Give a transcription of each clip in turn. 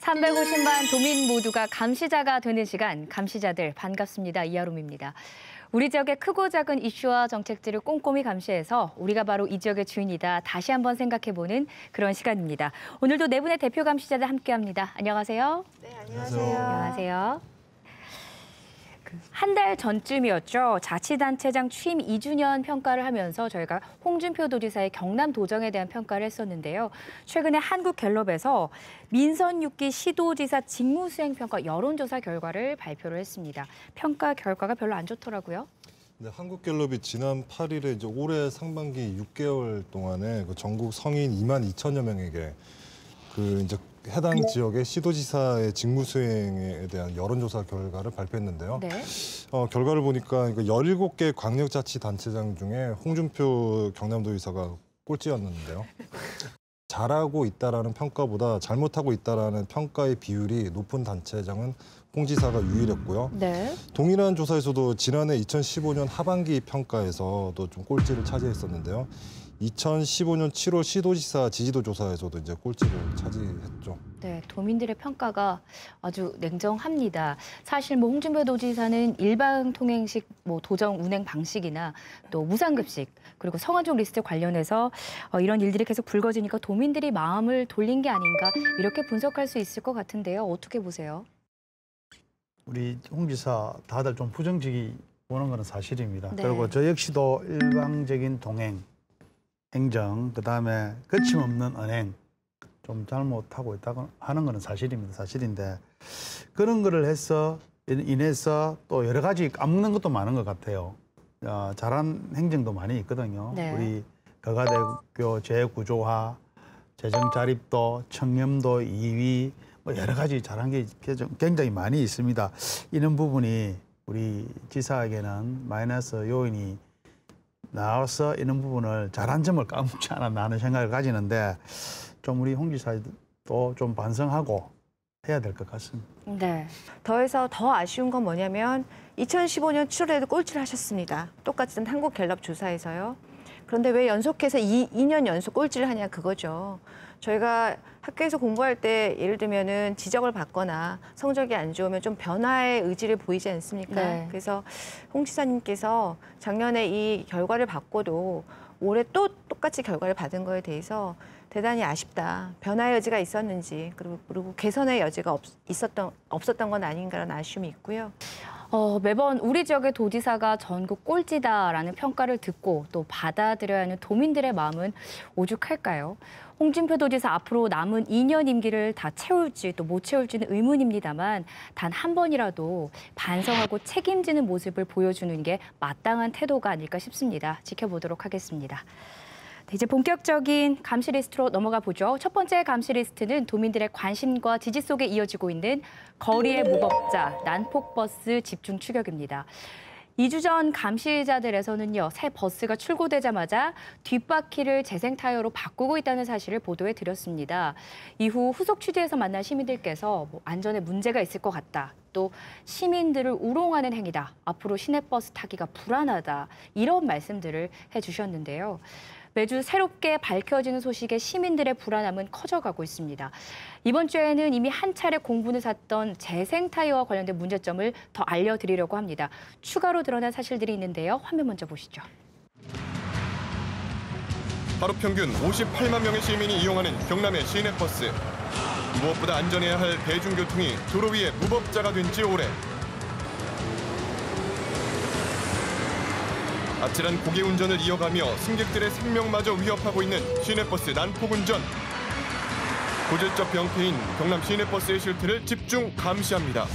350만 도민 모두가 감시자가 되는 시간, 감시자들 반갑습니다. 이아롬입니다. 우리 지역의 크고 작은 이슈와 정책들을 꼼꼼히 감시해서 우리가 바로 이 지역의 주인이다 다시 한번 생각해보는 그런 시간입니다. 오늘도 네 분의 대표 감시자들 함께합니다. 안녕하세요. 네, 안녕하세요. 안녕하세요. 한 달 전쯤이었죠. 자치단체장 취임 2주년 평가를 하면서 저희가 홍준표 도지사의 경남 도정에 대한 평가를 했었는데요. 최근에 한국갤럽에서 민선 6기 시도지사 직무수행 평가 여론조사 결과를 발표를 했습니다. 평가 결과가 별로 안 좋더라고요. 네, 한국갤럽이 지난 8일에 이제 올해 상반기 6개월 동안에 전국 성인 2만 2천여 명에게 이제 해당 지역의 시도지사의 직무 수행에 대한 여론조사 결과를 발표했는데요. 네. 결과를 보니까 17개 광역자치단체장 중에 홍준표 경남도지사가 꼴찌였는데요. 잘하고 있다라는 평가보다 잘못하고 있다라는 평가의 비율이 높은 단체장은 홍 지사가 유일했고요. 네. 동일한 조사에서도 지난해 2015년 하반기 평가에서도 좀 꼴찌를 차지했었는데요. 2015년 7월 시도지사 지지도 조사에서도 이제 꼴찌를 차지했죠. 네, 도민들의 평가가 아주 냉정합니다. 사실 홍준표 도지사는 일반 통행식 도정 운행 방식이나 또 무상급식 그리고 성완종 리스트 관련해서 이런 일들이 계속 불거지니까 도민들이 마음을 돌린 게 아닌가 이렇게 분석할 수 있을 것 같은데요. 어떻게 보세요? 우리 홍 지사 다들 좀 부정적이 보는 건 사실입니다. 네. 그리고 저 역시도 일방적인 동행, 행정, 그다음에 거침없는 언행 좀 잘못하고 있다고 하는 건 사실입니다. 사실인데 그런 거를 인해서 또 여러 가지 까먹는 것도 많은 것 같아요. 잘한 행정도 많이 있거든요. 네. 우리 거가대교 재구조화, 재정 자립도, 청렴도 2위, 여러 가지 잘한 게 굉장히 많이 있습니다. 이런 부분이 우리 지사에게는 마이너스 요인이 나와서 이런 부분을 잘한 점을 까먹지 않았나 하는 생각을 가지는데 좀 우리 홍 지사도 좀 반성하고 해야 될 것 같습니다. 네. 더해서 더 아쉬운 건 뭐냐면 2015년 7월에도 꼴찌를 하셨습니다. 똑같은 한국갤럽 조사에서요. 그런데 왜 연속해서 2년 연속 꼴찌를 하냐 그거죠. 저희가 학교에서 공부할 때 예를 들면은 지적을 받거나 성적이 안 좋으면 좀 변화의 의지를 보이지 않습니까? 네. 그래서 홍 지사님께서 작년에 이 결과를 받고도 올해 또 똑같이 결과를 받은 거에 대해서 대단히 아쉽다. 변화의 여지가 있었는지 그리고 개선의 여지가 없었던 건 아닌가라는 아쉬움이 있고요. 매번 우리 지역의 도지사가 전국 꼴찌다라는 평가를 듣고 또 받아들여야 하는 도민들의 마음은 오죽할까요? 홍준표 도지사 앞으로 남은 2년 임기를 다 채울지 또 못 채울지는 의문입니다만 단 한 번이라도 반성하고 책임지는 모습을 보여주는 게 마땅한 태도가 아닐까 싶습니다. 지켜보도록 하겠습니다. 이제 본격적인 감시 리스트로 넘어가 보죠. 첫 번째 감시 리스트는 도민들의 관심과 지지 속에 이어지고 있는 거리의 무법자, 난폭버스 집중 추격입니다. 2주 전 감시자들에서는요, 새 버스가 출고되자마자 뒷바퀴를 재생 타이어로 바꾸고 있다는 사실을 보도해 드렸습니다. 이후 후속 취재에서 만난 시민들께서 안전에 문제가 있을 것 같다. 또 시민들을 우롱하는 행위다. 앞으로 시내버스 타기가 불안하다. 이런 말씀들을 해주셨는데요. 매주 새롭게 밝혀지는 소식에 시민들의 불안함은 커져가고 있습니다. 이번 주에는 이미 한 차례 공분을 샀던 재생 타이어와 관련된 문제점을 더 알려드리려고 합니다. 추가로 드러난 사실들이 있는데요. 화면 먼저 보시죠. 하루 평균 58만 명의 시민이 이용하는 경남의 시내버스. 무엇보다 안전해야 할 대중교통이 도로 위에 무법자가 된 지 오래. 아찔한 고개 운전을 이어가며 승객들의 생명마저 위협하고 있는 시내버스 난폭 운전. 고질적 병폐인 경남 시내버스의 실태를 집중 감시합니다.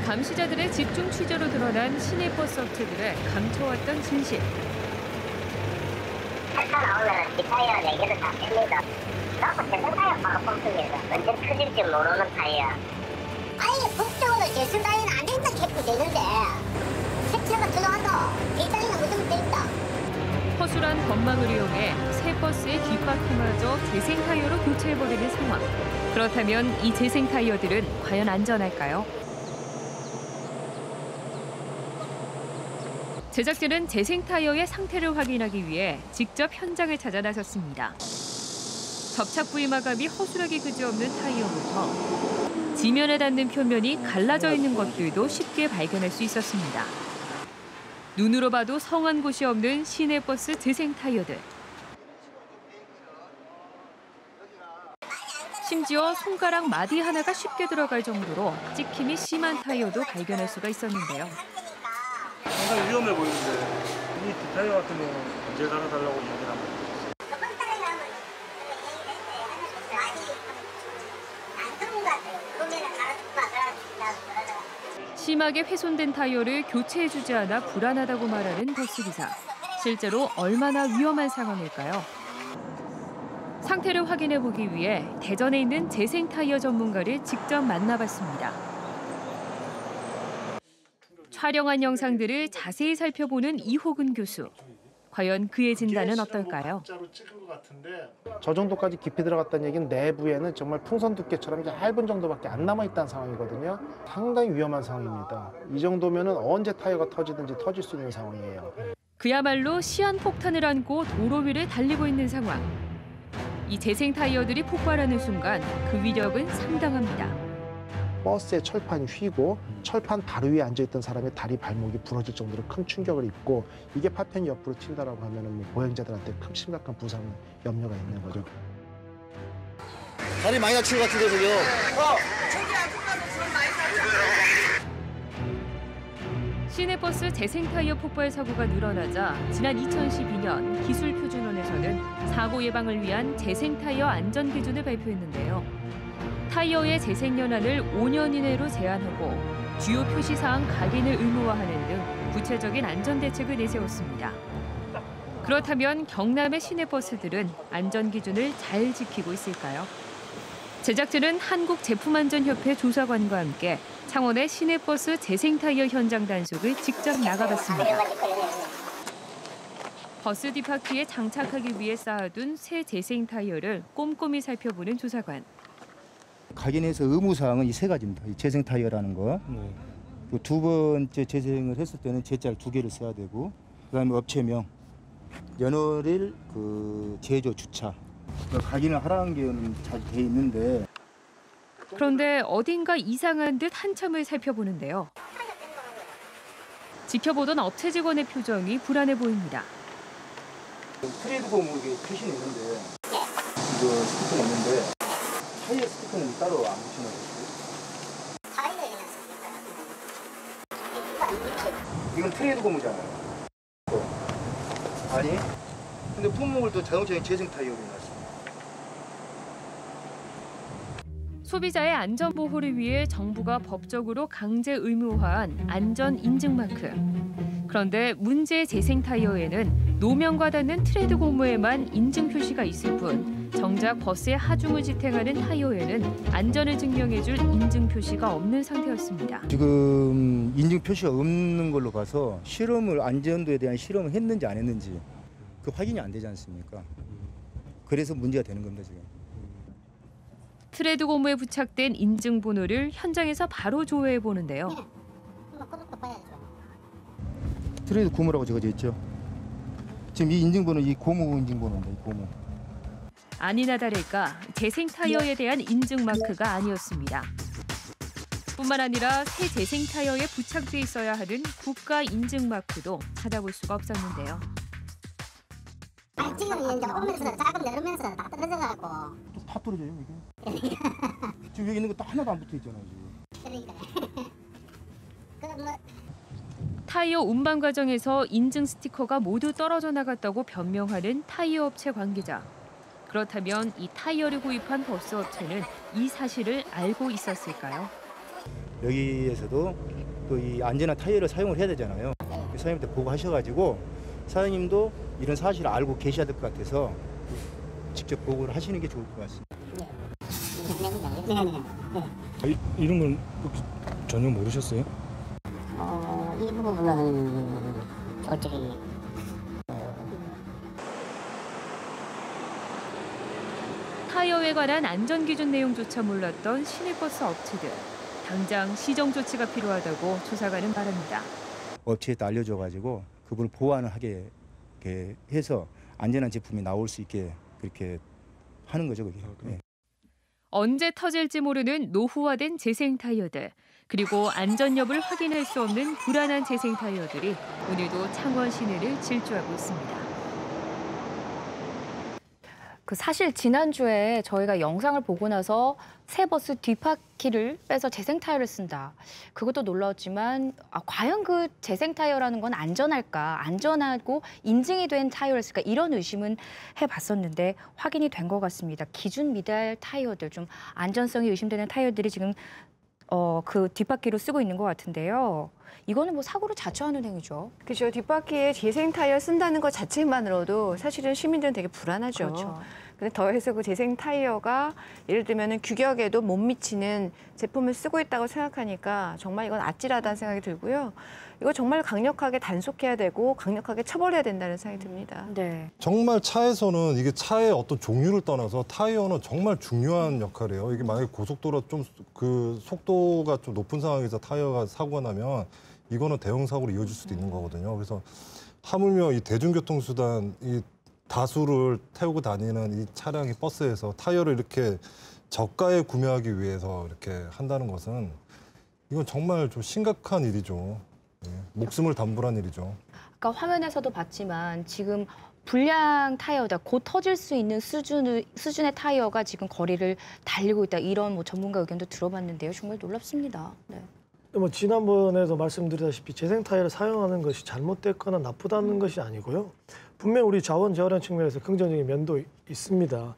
감시자들의 집중 취재로 드러난 시내버스 업체들의 감춰왔던 진실. 차가 나오면 뒷타이어 4개를 다 뺍니다. 나고 재생 타이어 바로 뽑습니다. 언제 터질지 모르는 타이어. 아니 국적으로 재생 타이어는 안 된다 캐고 되는데 색채가 들어간다. 이탈리아는 무슨 돼 있다. 허술한 건망을 이용해 새 버스의 뒷바퀴마저 재생 타이어로 교체해버리는 상황. 그렇다면 이 재생 타이어들은 과연 안전할까요? 제작진은 재생 타이어의 상태를 확인하기 위해 직접 현장을 찾아 나섰습니다. 접착 부위 마감이 허술하게 그지없는 타이어부터 지면에 닿는 표면이 갈라져 있는 것들도 쉽게 발견할 수 있었습니다. 눈으로 봐도 성한 곳이 없는 시내버스 재생 타이어들. 심지어 손가락 마디 하나가 쉽게 들어갈 정도로 찍힘이 심한 타이어도 발견할 수가 있었는데요. 상당히 위험해 보이는데 이 타이어 같은 경우는 언제 달아달라고 이야기를 합니다. 심하게 훼손된 타이어를 교체해주지 않아 불안하다고 말하는 버스기사. 실제로 얼마나 위험한 상황일까요? 상태를 확인해보기 위해 대전에 있는 재생 타이어 전문가를 직접 만나봤습니다. 촬영한 영상들을 자세히 살펴보는 이호근 교수. 과연 그의 진단은 어떨까요? 저 정도까지 깊이 들어갔다는 얘기는 내부에는 정말 풍선 두께처럼 얇은 정도밖에 안 남아있다는 상황이거든요. 상당히 위험한 상황입니다. 이 정도면 언제 타이어가 터지든지 터질 수 있는 상황이에요. 그야말로 시한폭탄을 안고 도로 위를 달리고 있는 상황. 이 재생 타이어들이 폭발하는 순간 그 위력은 상당합니다. 버스의 철판이 휘고 철판 바로 위에 앉아있던 사람의 다리 발목이 부러질 정도로 큰 충격을 입고 이게 파편이 옆으로 튄다라고 하면은 보행자들한테 큰 심각한 부상 염려가 있는 거죠. 다리 많이 다친 것 같은데 저기요. 시내버스 재생 타이어 폭발 사고가 늘어나자 지난 2012년 기술표준원에서는 사고 예방을 위한 재생 타이어 안전 기준을 발표했는데요. 타이어의 재생 연한을 5년 이내로 제한하고 주요 표시사항 각인을 의무화하는 등 구체적인 안전 대책을 내세웠습니다. 그렇다면 경남의 시내버스들은 안전 기준을 잘 지키고 있을까요? 제작진은 한국제품안전협회 조사관과 함께 창원의 시내버스 재생 타이어 현장 단속을 직접 나가봤습니다. 버스 뒷바퀴에 장착하기 위해 쌓아둔 새 재생 타이어를 꼼꼼히 살펴보는 조사관. 각인해서 의무사항은 이 세 가지입니다. 이 재생 타이어라는 거. 두 번째 재생을 했을 때는 제자를 2개를 써야 되고, 그다음에 업체명, 연월일, 제조 주차. 각인을 하라는 게 잘 돼 있는데. 그런데 어딘가 이상한 듯 한참을 살펴보는데요. 지켜보던 업체 직원의 표정이 불안해 보입니다. 트레이드 고무 이게 표시는 있는데, 이거 스티커는 있는데 타이어 스티커는 따로 안 붙이는 거죠? 이건 트레이드 고무잖아요. 아니? 근데 품목을 또 자동차에 재생 타이어로 해놨습니다. 소비자의 안전 보호를 위해 정부가 법적으로 강제 의무화한 안전 인증 마크. 그런데 문제의 재생 타이어에는 노면과 닿는 트레드 고무에만 인증 표시가 있을 뿐 정작 버스의 하중을 지탱하는 타이어에는 안전을 증명해줄 인증 표시가 없는 상태였습니다. 지금 인증 표시가 없는 걸로 봐서 안전도에 대한 실험을 했는지 안 했는지 그 확인이 안 되지 않습니까? 그래서 문제가 되는 겁니다, 지금. 트레드 고무에 부착된 인증 번호를 현장에서 바로 조회해 보는데요. 트레이드 고무라고 적어져 있죠. 지금 이 인증번호, 이 고무 인증번호입니다. 이 고무. 아니나 다를까 재생 타이어에 대한 인증 마크가 아니었습니다. 뿐만 아니라 새 재생 타이어에 부착돼 있어야 하는 국가 인증 마크도 찾아볼 수가 없었는데요. 지금 이제 오면서 자금 내려면서 다 떨어져가고. 다 떨어져요 이게. 지금 여기 있는 거 또 하나도 안 붙어 있잖아요 지금. 그러니까. 타이어 운반 과정에서 인증 스티커가 모두 떨어져 나갔다고 변명하는 타이어 업체 관계자. 그렇다면 이 타이어를 구입한 버스 업체는 이 사실을 알고 있었을까요? 여기에서도 또 이 안전한 타이어를 사용을 해야 되잖아요. 사장님한테 보고하셔가지고 사장님도 이런 사실을 알고 계셔야 될 것 같아서 직접 보고를 하시는 게 좋을 것 같습니다. 이런 건 전혀 모르셨어요? 이 부분은 솔직히 타이어에 관한 안전 기준 내용조차 몰랐던 시내버스 업체들. 당장 시정 조치가 필요하다고 조사관은 말합니다. 업체에도 알려줘가지고 그걸 보완을 하게 이렇게 해서 안전한 제품이 나올 수 있게 그렇게 하는 거죠, 그게. 네. 언제 터질지 모르는 노후화된 재생 타이어들, 그리고 안전 여부를 확인할 수 없는 불안한 재생 타이어들이 오늘도 창원 시내를 질주하고 있습니다. 그 사실 지난주에 저희가 영상을 보고 나서 새 버스 뒷바퀴를 빼서 재생 타이어를 쓴다. 그것도 놀라웠지만 과연 그 재생 타이어라는 건 안전할까? 안전하고 인증이 된 타이어를 쓸까? 이런 의심은 해봤었는데 확인이 된 것 같습니다. 기준 미달 타이어들, 좀 안전성이 의심되는 타이어들이 지금 그 뒷바퀴로 쓰고 있는 것 같은데요. 이거는 뭐 사고를 자초하는 행위죠. 그렇죠. 뒷바퀴에 재생 타이어 쓴다는 것 자체만으로도 사실은 시민들은 되게 불안하죠. 그렇죠. 근데 더해서 그 재생 타이어가 예를 들면은 규격에도 못 미치는 제품을 쓰고 있다고 생각하니까 정말 이건 아찔하다는 생각이 들고요. 이거 정말 강력하게 단속해야 되고 강력하게 처벌해야 된다는 생각이 듭니다. 네. 정말 차에서는 이게 차의 어떤 종류를 떠나서 타이어는 정말 중요한 역할이에요. 이게 만약에 고속도로 좀 그 속도가 좀 높은 상황에서 타이어가 사고가 나면 이거는 대형 사고로 이어질 수도 있는 거거든요. 그래서 하물며 이 대중교통수단 이 다수를 태우고 다니는 이 차량이 버스에서 타이어를 이렇게 저가에 구매하기 위해서 이렇게 한다는 것은 이건 정말 좀 심각한 일이죠. 네, 목숨을 담보한 일이죠. 아까 화면에서도 봤지만 지금 불량 타이어다, 곧 터질 수 있는 수준의 타이어가 지금 거리를 달리고 있다. 이런 뭐 전문가 의견도 들어봤는데요. 정말 놀랍습니다. 네. 뭐 지난번에도 말씀드렸다시피 재생 타이어를 사용하는 것이 잘못됐거나 나쁘다는 것이 아니고요. 분명 우리 자원 재활용 측면에서 긍정적인 면도 있습니다.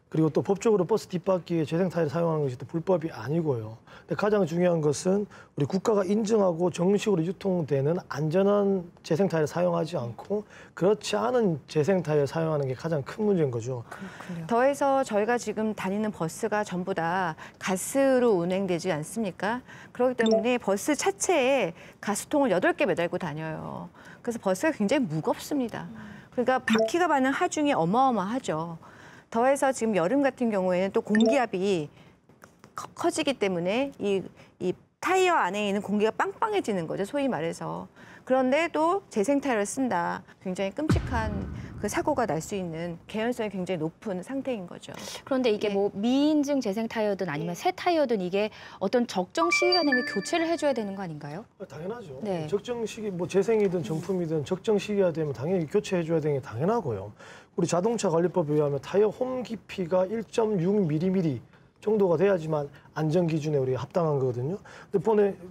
그리고 또 법적으로 버스 뒷바퀴에 재생 타이어를 사용하는 것이 또 불법이 아니고요. 근데 가장 중요한 것은 우리 국가가 인증하고 정식으로 유통되는 안전한 재생 타이어를 사용하지 않고 그렇지 않은 재생 타이어를 사용하는 게 가장 큰 문제인 거죠. 그렇군요. 더해서 저희가 지금 다니는 버스가 전부 다 가스로 운행되지 않습니까? 그렇기 때문에 버스 차체에 가스통을 8개 매달고 다녀요. 그래서 버스가 굉장히 무겁습니다. 그러니까 바퀴가 받는 하중이 어마어마하죠. 더해서 지금 여름 같은 경우에는 또 공기압이 커지기 때문에 이 타이어 안에 있는 공기가 빵빵해지는 거죠, 소위 말해서. 그런데 또 재생 타이어를 쓴다. 굉장히 끔찍한 그 사고가 날 수 있는 개연성이 굉장히 높은 상태인 거죠. 그런데 이게 뭐 미인증 재생 타이어든 아니면 새 타이어든 이게 어떤 적정 시기가 되면 교체를 해줘야 되는 거 아닌가요? 당연하죠. 네. 적정 시기, 뭐 재생이든 정품이든 적정 시기가 되면 당연히 교체해줘야 되는 게 당연하고요. 우리 자동차 관리법에 의하면 타이어 홈 깊이가 1.6mm 정도가 돼야지만 안전 기준에 우리가 합당한 거거든요.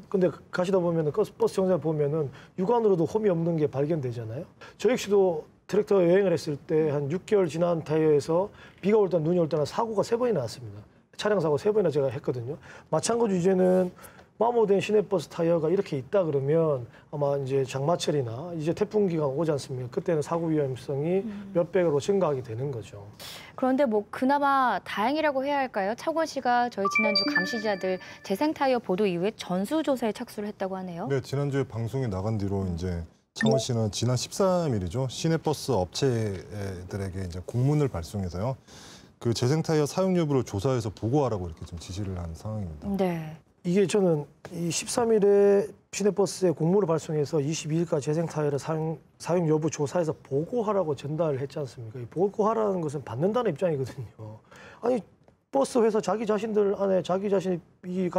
근데 가시다 보면은 버스 정류장 보면은 육안으로도 홈이 없는 게 발견되잖아요. 저 역시도 트랙터 여행을 했을 때 한 6개월 지난 타이어에서 비가 올 때나 눈이 올 때나 사고가 3번이나 났습니다. 차량 사고 3번이나 제가 했거든요. 마찬가지 이제는 마모된 시내버스 타이어가 이렇게 있다 그러면 아마 이제 장마철이나 이제 태풍 기간 오지 않습니까? 그때는 사고 위험성이 몇 배로 증가하게 되는 거죠. 그런데 뭐 그나마 다행이라고 해야 할까요? 창원시가 저희 지난주 감시자들 재생 타이어 보도 이후에 전수조사에 착수를 했다고 하네요. 네, 지난주에 방송이 나간 뒤로 이제 창원시는 지난 13일이죠. 시내버스 업체들에게 이제 공문을 발송해서요. 그 재생 타이어 사용 여부를 조사해서 보고하라고 이렇게 좀 지시를 한 상황입니다. 네. 이게 저는 이 13일에 시내버스에 공문을 발송해서 22일까지 재생 타이어를 사용 여부 조사해서 보고하라고 전달을 했지 않습니까? 이 보고하라는 것은 받는다는 입장이거든요. 아니 버스 회사 자기 자신들 안에 자기 자신이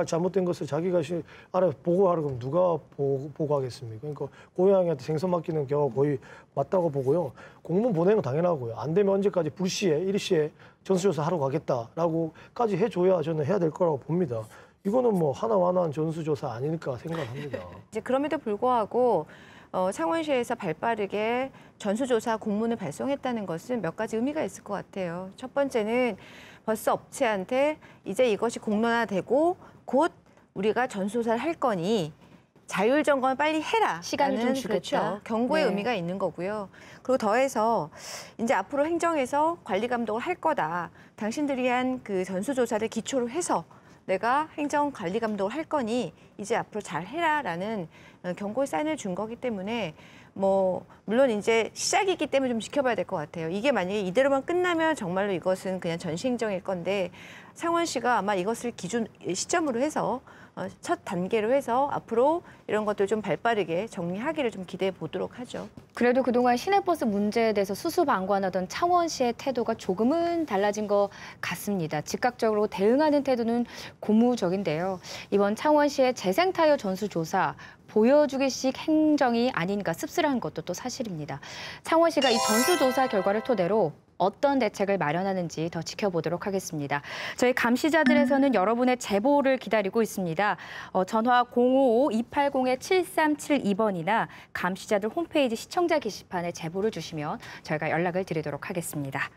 잘못된 것을 자기 자신 안에 보고하라고 하면 누가 보고하겠습니까? 그러니까 고양이한테 생선 맡기는 경우가 거의 맞다고 보고요. 공문 보내는 건 당연하고요. 안 되면 언제까지 불시에 일시에 전수조사 하러 가겠다라고까지 해줘야 저는 해야 될 거라고 봅니다. 이거는 뭐 하나하나 전수조사 아닐까 생각합니다. 이제 그럼에도 불구하고 창원시에서 발빠르게 전수조사 공문을 발송했다는 것은 몇 가지 의미가 있을 것 같아요. 첫 번째는 버스 업체한테 이제 이것이 공론화되고 곧 우리가 전수조사를 할 거니 자율 점검을 빨리 해라. 시간을 좀 주겠다. 그렇죠. 경고의 네. 의미가 있는 거고요. 그리고 더해서 이제 앞으로 행정에서 관리 감독을 할 거다. 당신들이 한 그 전수조사를 기초로 해서 내가 행정 관리 감독을 할 거니 이제 앞으로 잘 해라라는 경고의 사인을 준 거기 때문에 뭐 물론 이제 시작이기 때문에 좀 지켜봐야 될 것 같아요. 이게 만약에 이대로만 끝나면 정말로 이것은 그냥 전시행정일 건데 창원시가 아마 이것을 시점으로 해서 첫 단계로 해서 앞으로 이런 것들 좀 발빠르게 정리하기를 좀 기대해 보도록 하죠. 그래도 그동안 시내버스 문제에 대해서 수수방관하던 창원시의 태도가 조금은 달라진 것 같습니다. 즉각적으로 대응하는 태도는 고무적인데요. 이번 창원시의 재생타이어 전수조사 보여주기식 행정이 아닌가 씁쓸한 것도 또 사실입니다. 창원시가 이 전수조사 결과를 토대로 어떤 대책을 마련하는지 더 지켜보도록 하겠습니다. 저희 감시자들에서는 여러분의 제보를 기다리고 있습니다. 전화 055-280-7372번이나 감시자들 홈페이지 시청자 게시판에 제보를 주시면 저희가 연락을 드리도록 하겠습니다.